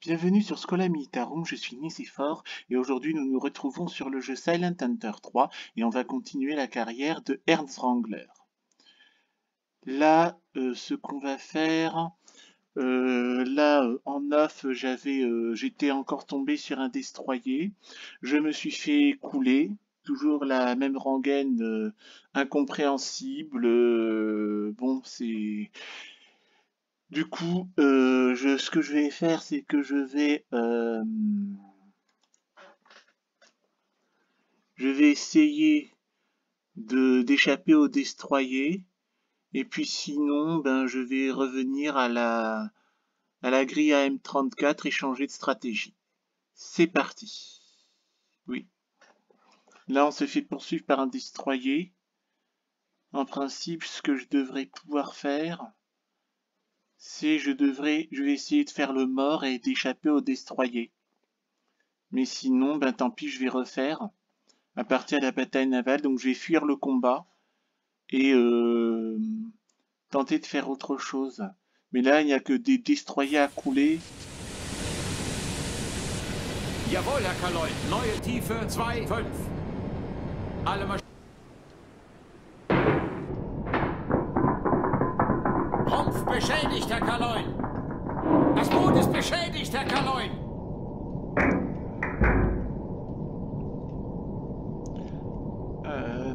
Bienvenue sur Schola Militarum, je suis Nicéphore et aujourd'hui nous nous retrouvons sur le jeu Silent Hunter 3 et on va continuer la carrière de Ernst Wrangler. Là, ce qu'on va faire, en off, j'étais encore tombé sur un destroyer, je me suis fait couler, toujours la même rengaine incompréhensible, bon c'est... Du coup, ce que je vais faire, c'est que je vais essayer d'échapper au destroyer, et puis sinon, ben, je vais revenir à la grille AM34 et changer de stratégie. C'est parti. Oui. Là, on se fait poursuivre par un destroyer. En principe, ce que je devrais pouvoir faire, c'est je vais essayer de faire le mort et d'échapper au destroyer. Mais sinon, ben tant pis, je vais refaire à partir de la bataille navale. Donc je vais fuir le combat et tenter de faire autre chose. Mais là, il n'y a que des destroyers à couler. Jawohl, Herr Kaloin. Neue Tiefe 2,5. Alle Maschinen. Rumpf beschädigt, Herr Kaloin. Das Boot ist beschädigt, Herr Kaloin.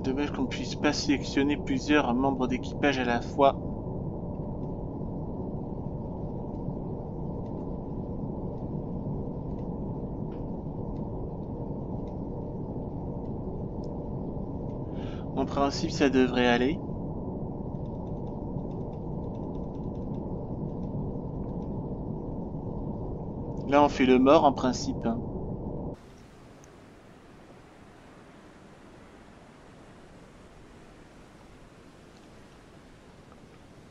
Dommage qu'on ne puisse pas sélectionner plusieurs membres d'équipage à la fois. En principe, ça devrait aller. Là, on fait le mort en principe. Hein.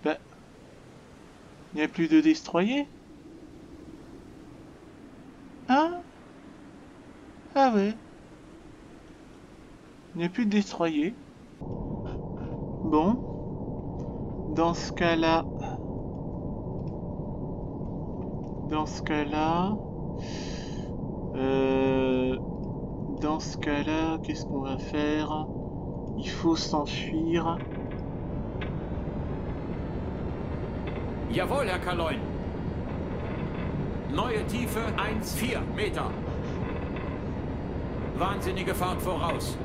Bah, il n'y a plus de destroyers? Hein? Ah ouais. Il n'y a plus de destroyers. Bon. Dans ce cas-là... qu'est-ce qu'on va faire? Il faut s'enfuir. Jawohl, Herr Kaloin. Neue Tiefe 1,4 Meter. Wahnsinnige Fahrt voraus.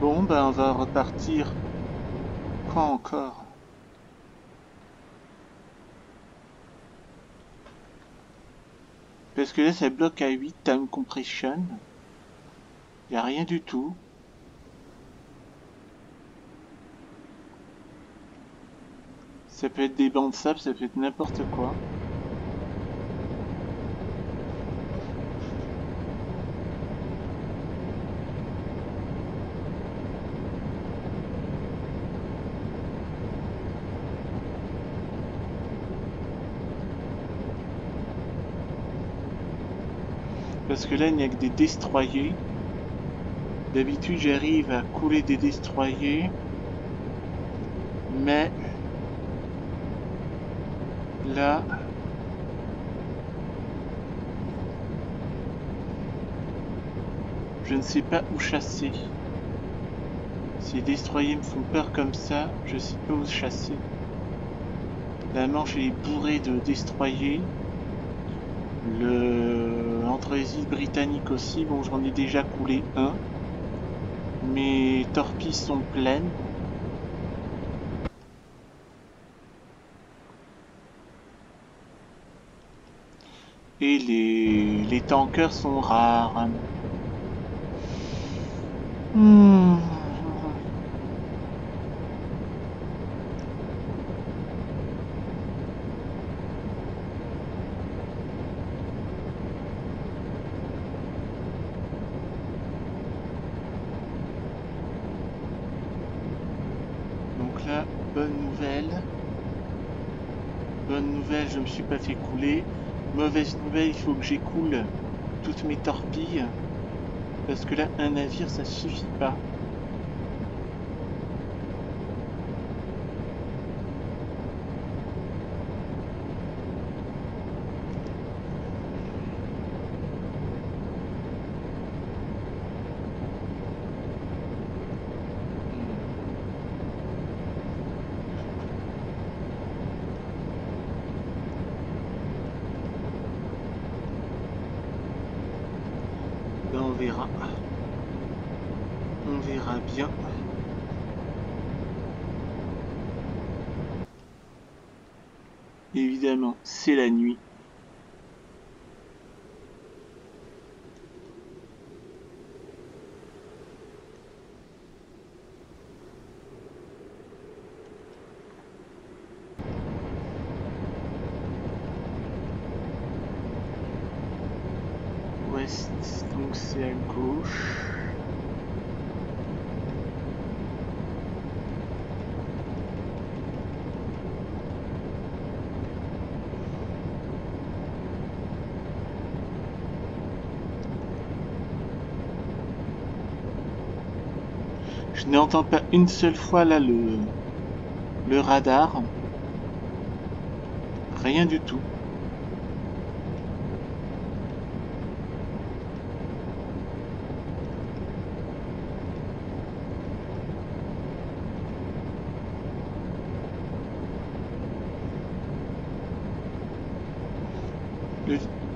Bon, ben on va repartir. Quoi encore? Parce que là, ça bloque à 8 time compression. Il n'y a rien du tout. Ça peut être des bancs de sable, ça peut être n'importe quoi. Parce que là, il n'y a que des destroyers. D'habitude, j'arrive à couler des destroyers. Mais... là... je ne sais pas où chasser. Si les destroyers me font peur comme ça, je ne sais pas où chasser. La Manche est bourrée de destroyers. Entre les îles britanniques aussi, bon j'en ai déjà coulé un. Mes torpilles sont pleines. Et les tankers sont rares. Bonne nouvelle, je me suis pas fait couler. Mauvaise nouvelle, il faut que j'écoule toutes mes torpilles. Parce que là, un navire, ça suffit pas. Ben, on verra. On verra bien. Évidemment, c'est la nuit. Ouest, donc c'est à gauche. Je n'entends pas une seule fois là le radar. Rien du tout.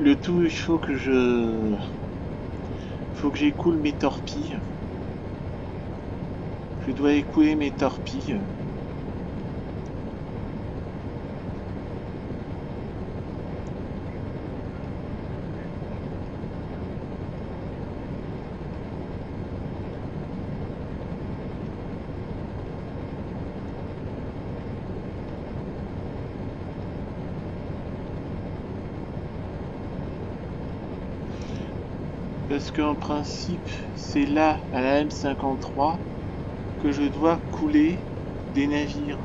Le tout, il faut que j'écoule mes torpilles. Je dois écouler mes torpilles. Parce qu'en principe, c'est là, à la M53, que je dois couler des navires.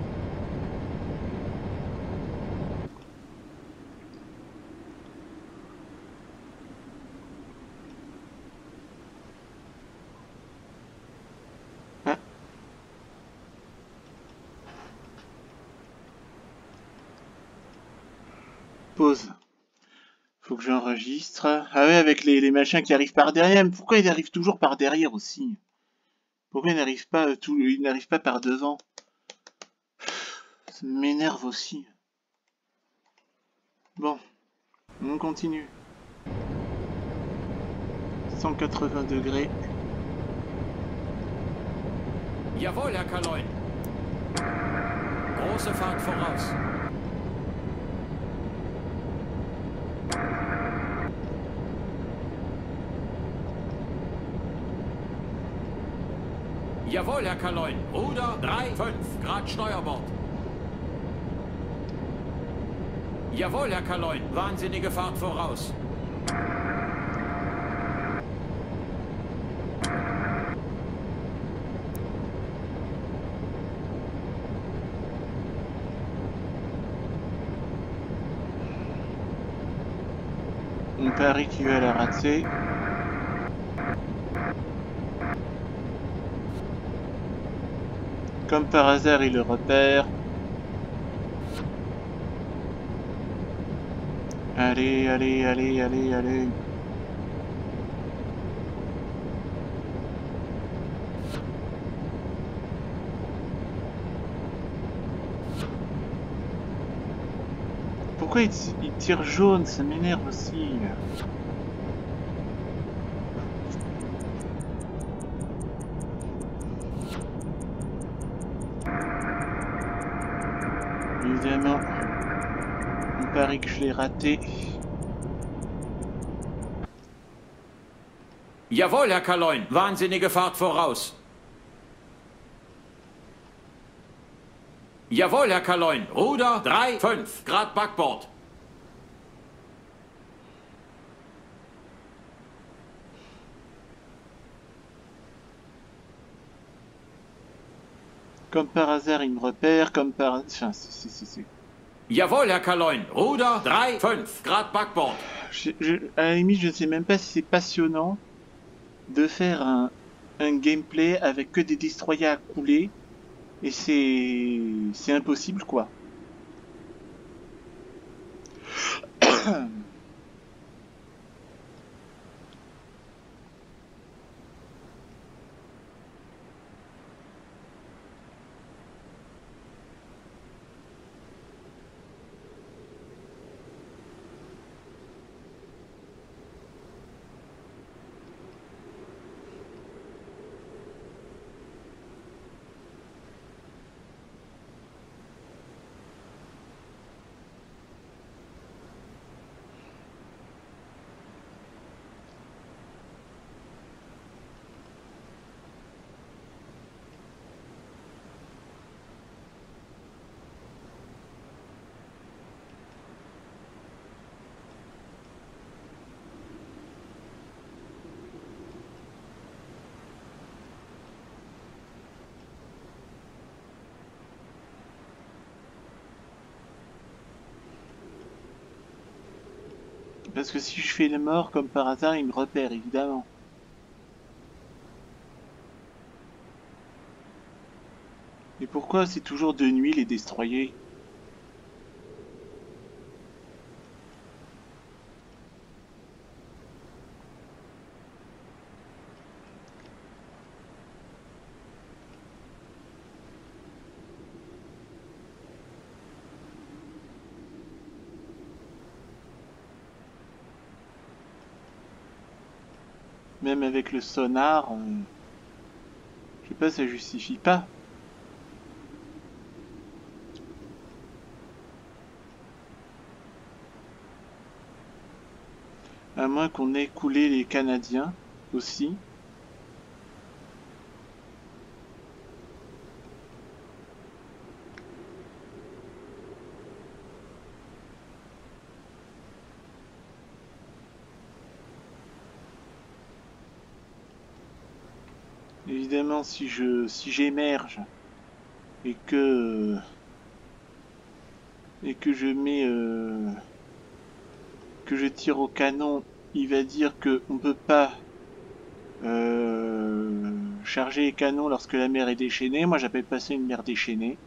Ah. Pause. Faut que j'enregistre. Ah ouais, avec les machins qui arrivent par derrière. Mais pourquoi ils arrivent toujours par derrière aussi? Pourquoi ils n'arrivent pas ils n'arrivent pas par devant? Ça m'énerve aussi. Bon, on continue. 180 degrés. Jawohl, Herr Kaloin. Große Fahrt voraus. Jawohl, Herr Kaloin. Ruder 3,5 Grad Steuerbord. Jawohl, Herr Kaloin. Wahnsinnige Fahrt voraus. On parie qu'il va la rater. Comme par hasard, il le repère. Allez, allez, allez, allez, allez. Pourquoi il tire jaune? Ça m'énerve aussi. Évidemment, on parie que je l'ai raté. Jawohl, Herr Kaloin. Wahnsinnige Fahrt voraus. Jawohl, Herr Kaloin. Ruder 3,5 Grad Backbord. Comme par hasard, il me repère. Comme par... Enfin, c'est... Jawohl, Herr Kaloin. Ruder 3,5 Grad Backbord. À la limite, je ne sais même pas si c'est passionnant de faire un gameplay avec que des destroyers à couler, et c'est impossible quoi. Parce que si je fais le mort, comme par hasard, il me repère, évidemment. Et pourquoi c'est toujours de nuit, les destroyers? Même avec le sonar, je sais pas, ça justifie pas. À moins qu'on ait coulé les Canadiens aussi. Évidemment, si j'émerge et que je mets que je tire au canon, il va dire que on peut pas charger les canons lorsque la mer est déchaînée. Moi, j'appelle pas ça une mer déchaînée.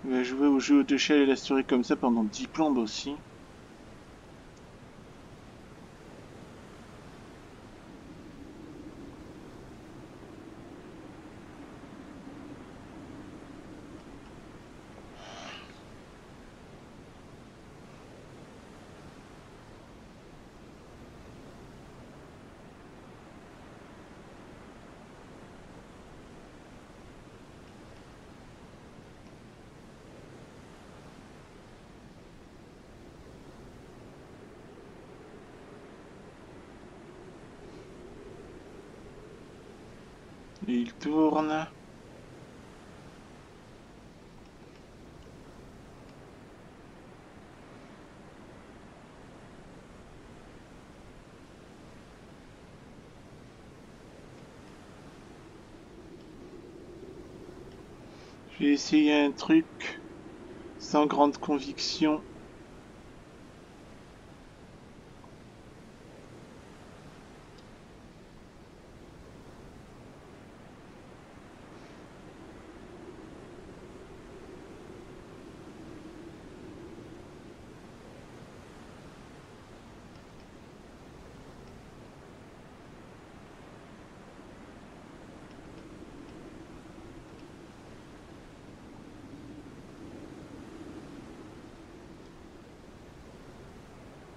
On va jouer au jeu d'échelle et la story comme ça pendant 10 plombes aussi. Et il tourne. J'ai essayé un truc sans grande conviction.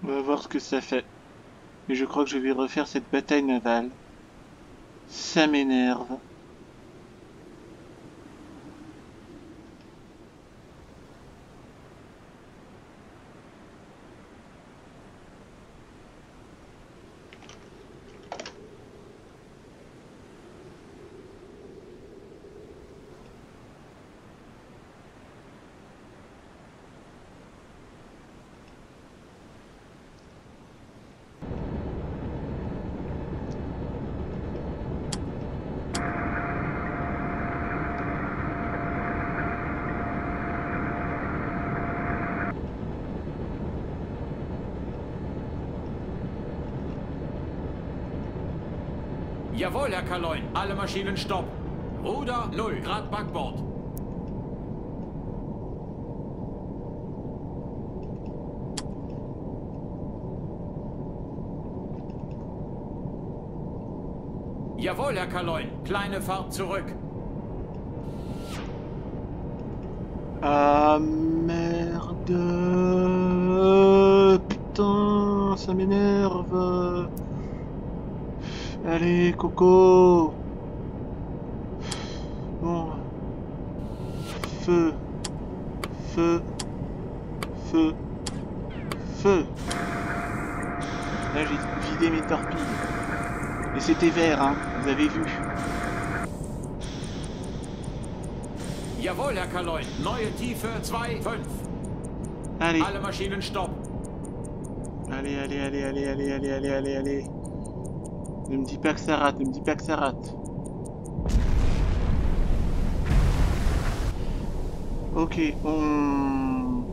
On va voir ce que ça fait. Mais je crois que je vais refaire cette bataille navale. Ça m'énerve. Jawohl, Herr Kaloin. Alle Maschinen stopp. Ruder 0 Grad Backbord. Jawohl, Herr Kaloin. Kleine Fahrt zurück. Ah merde. Putain, ça m'énerve. Allez, Coco. Bon. Feu. Feu. Feu. Feu. Là, j'ai vidé mes torpilles. Et c'était vert, hein, vous avez vu. Jawohl, Herr Kaloin. Neue Tiefe 2,5. Allez. Alle Maschinen stopp. Allez, allez, allez, allez, allez, allez, allez, allez, allez. Ne me dis pas que ça rate, ne me dis pas que ça rate. Ok, on...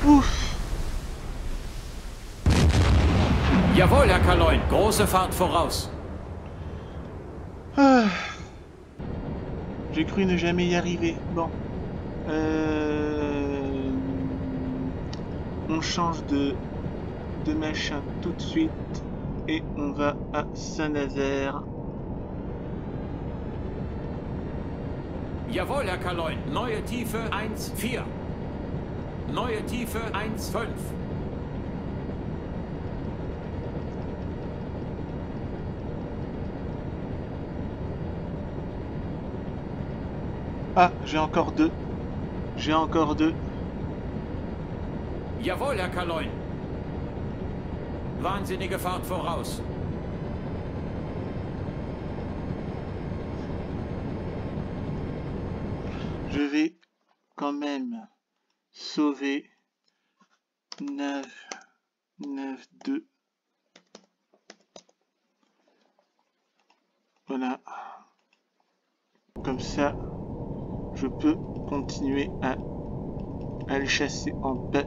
Ouf. Jawohl, Herr Kaloin. Große Fahrt voraus. Ah. J'ai cru ne jamais y arriver. Bon. On change de machin tout de suite. Et on va à Saint-Nazaire. Jawohl, Herr Kaloin. Neue Tiefe 1,4. Neue Tiefe 1,5. Ah, j'ai encore deux. J'ai encore deux. Jawohl, Herr Kaloin. Wahnsinnige Fahrt voraus. Je vais quand même sauver 9-2. Voilà. Comme ça, je peux continuer à le chasser en paix.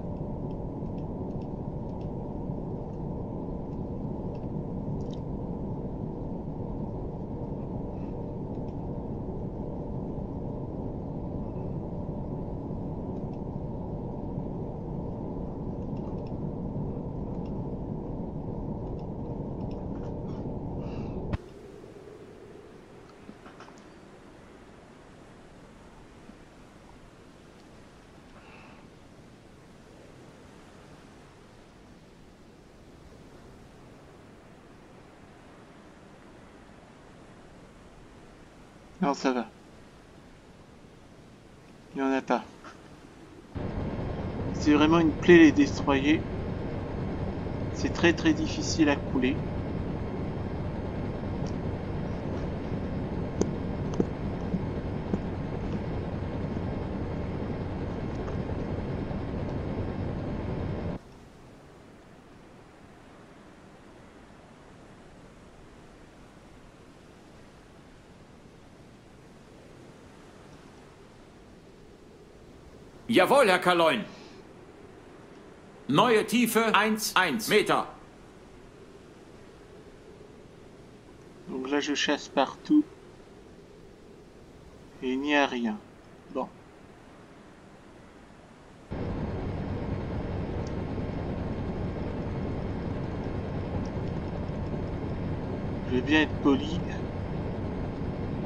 Non, ça va. Il n'y en a pas. C'est vraiment une plaie les destroyers. C'est très très difficile à couler. Jawohl, Herr Kaloin. Neue Tiefe 1,1 Meter. Donc là je chasse partout. Et il n'y a rien. Bon. Je vais bien être poli.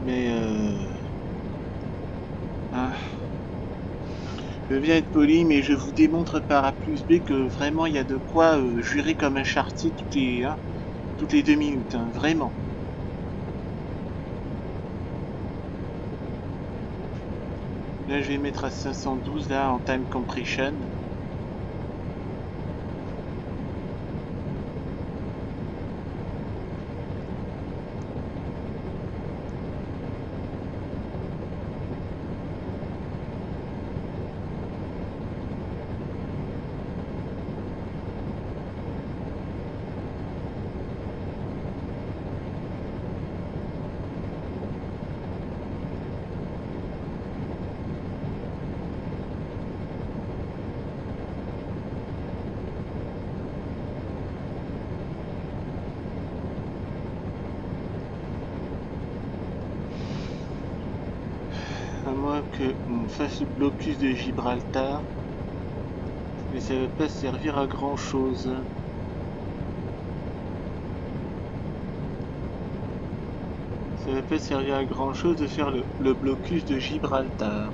Mais hein. Je veux bien être poli, mais je vous démontre par A plus B que vraiment il y a de quoi jurer comme un charretier toutes les 2 minutes, hein, vraiment. Là je vais mettre à 512 là en time compression. À moins qu'on fasse le blocus de Gibraltar. Mais ça va pas servir à grand chose. Ça va pas servir à grand chose de faire le blocus de Gibraltar.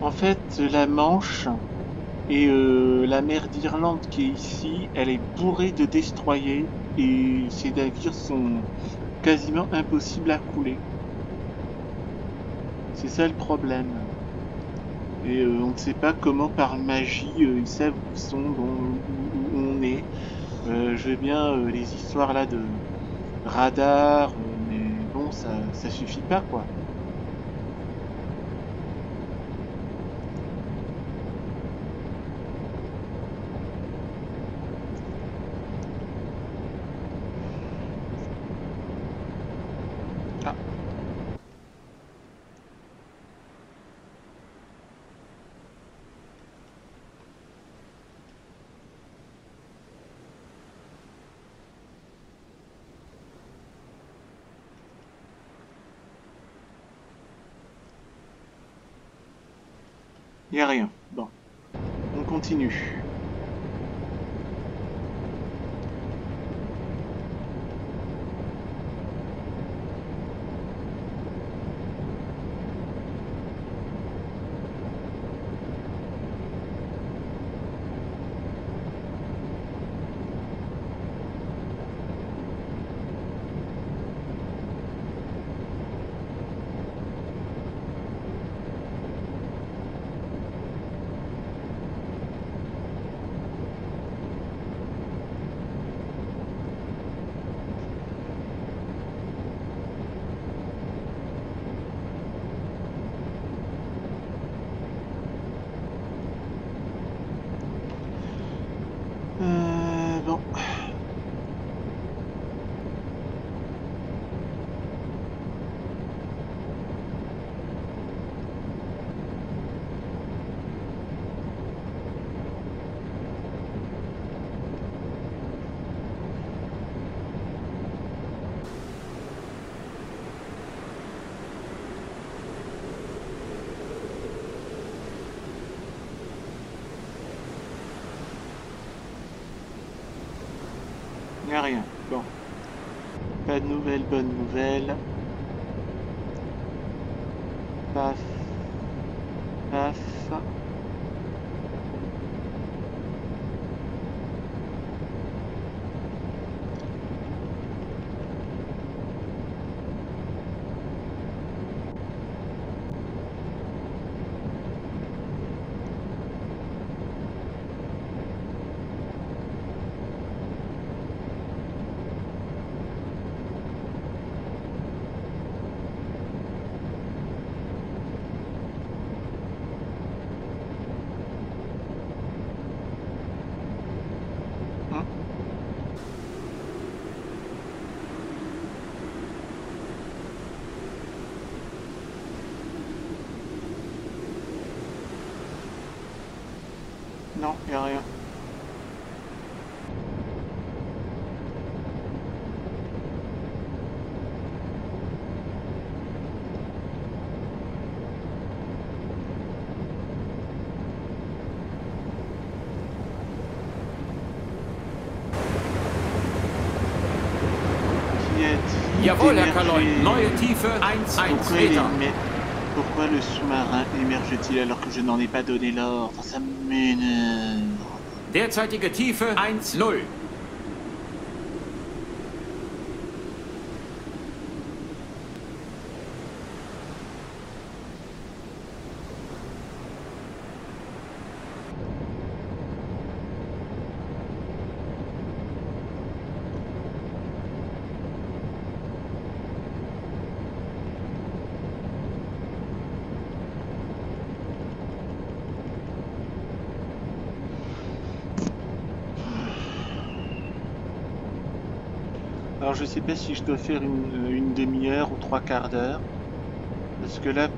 En fait, la Manche et la mer d'Irlande qui est ici, elle est bourrée de destroyers et ces navires sont quasiment impossibles à couler. C'est ça le problème. Et on ne sait pas comment par magie ils savent où ils sont, où on est. Je veux bien les histoires là de radar, mais bon, ça suffit pas quoi. Ah. Y a rien. Bon, on continue. Bon. Y a rien. Bon. Pas de nouvelles, bonnes nouvelles. Paf. Paf. Non, y a rien. Qui a dit Jawohl, Herr d'émerger? Kaloin. Neue Tiefe 1 Meter. Pourquoi le sous-marin émerge-t-il alors que je n'en ai pas donné l'ordre? Ça m'énerve. Derzeitige Tiefe 1,0. Alors je sais pas si je dois faire une demi-heure ou trois quarts d'heure. Parce que là,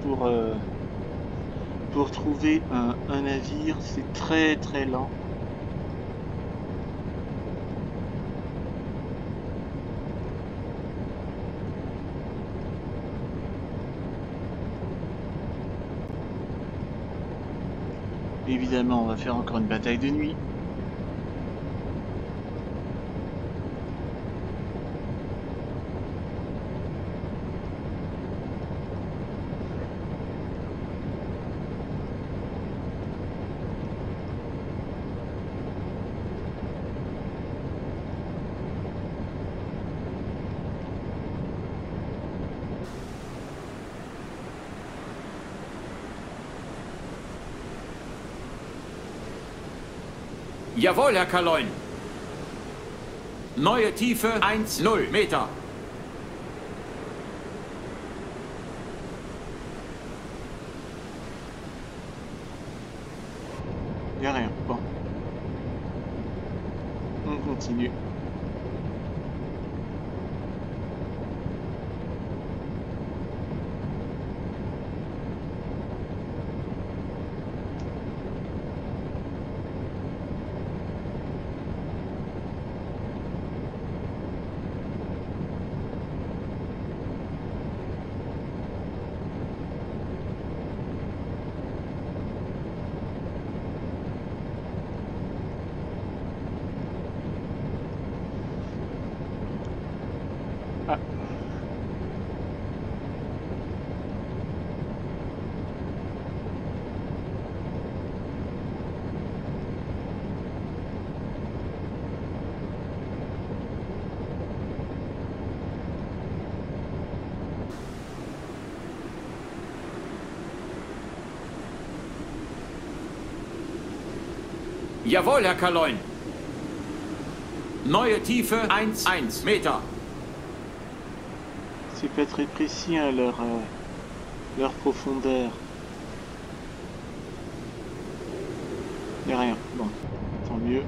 pour trouver un navire, c'est très très lent. Évidemment, on va faire encore une bataille de nuit. Jawohl, Herr Kaloin. Neue Tiefe 1,0 Meter. Y a rien. Bon. On continue. Ah. Jawohl, Herr Kaloin. Neue Tiefe 1,1 Meter. C'est pas très précis hein, leur profondeur. Y a rien. Bon, tant mieux.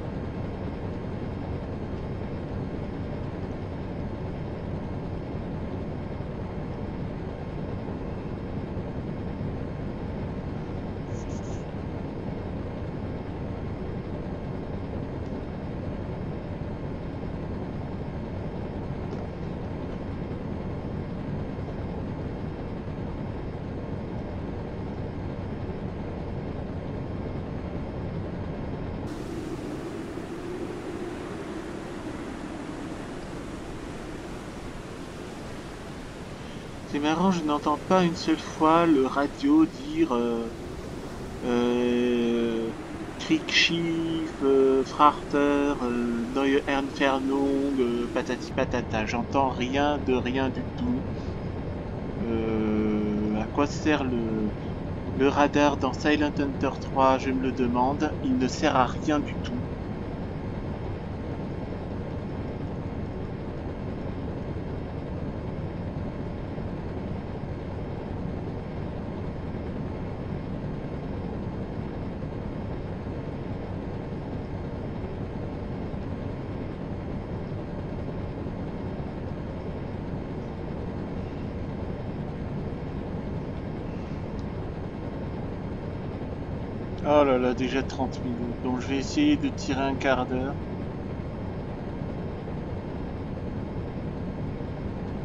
C'est marrant, je n'entends pas une seule fois le radio dire Kriegsschiff, Frachter, Neue Entfernung, patati patata. J'entends rien de rien du tout. À quoi sert le radar dans Silent Hunter 3, je me le demande. Il ne sert à rien du tout. Oh là là, déjà 30 minutes. Donc je vais essayer de tirer un quart d'heure.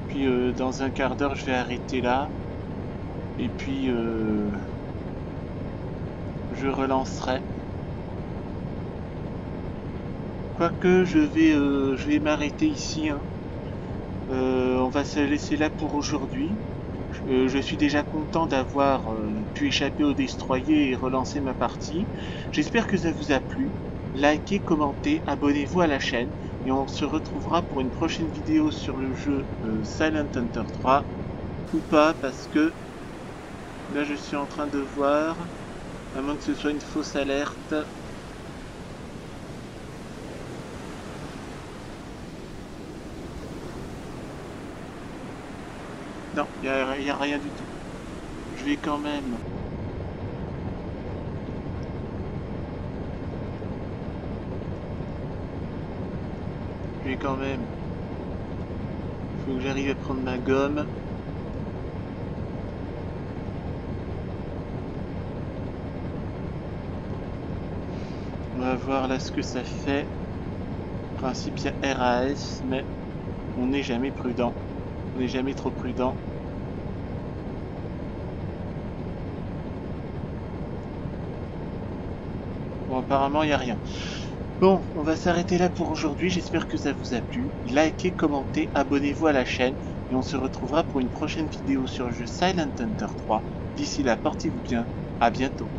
Puis dans un quart d'heure, je vais arrêter là. Et puis je relancerai. Quoique je vais m'arrêter ici. Hein. On va se laisser là pour aujourd'hui. Je suis déjà content d'avoir pu échapper au destroyer et relancer ma partie. J'espère que ça vous a plu. Likez, commentez, abonnez-vous à la chaîne. Et on se retrouvera pour une prochaine vidéo sur le jeu Silent Hunter 3. Ou pas, parce que là je suis en train de voir, à moins que ce soit une fausse alerte. Non, il n'y a rien du tout. Je vais quand même... Je vais quand même Faut que j'arrive à prendre ma gomme. On va voir là ce que ça fait. En principe, il y a RAS, mais on n'est jamais prudent. On n'est jamais trop prudent. Bon, apparemment, il n'y a rien. Bon, on va s'arrêter là pour aujourd'hui. J'espère que ça vous a plu. Likez, commentez, abonnez-vous à la chaîne. Et on se retrouvera pour une prochaine vidéo sur le jeu Silent Hunter 3. D'ici là, portez-vous bien. À bientôt.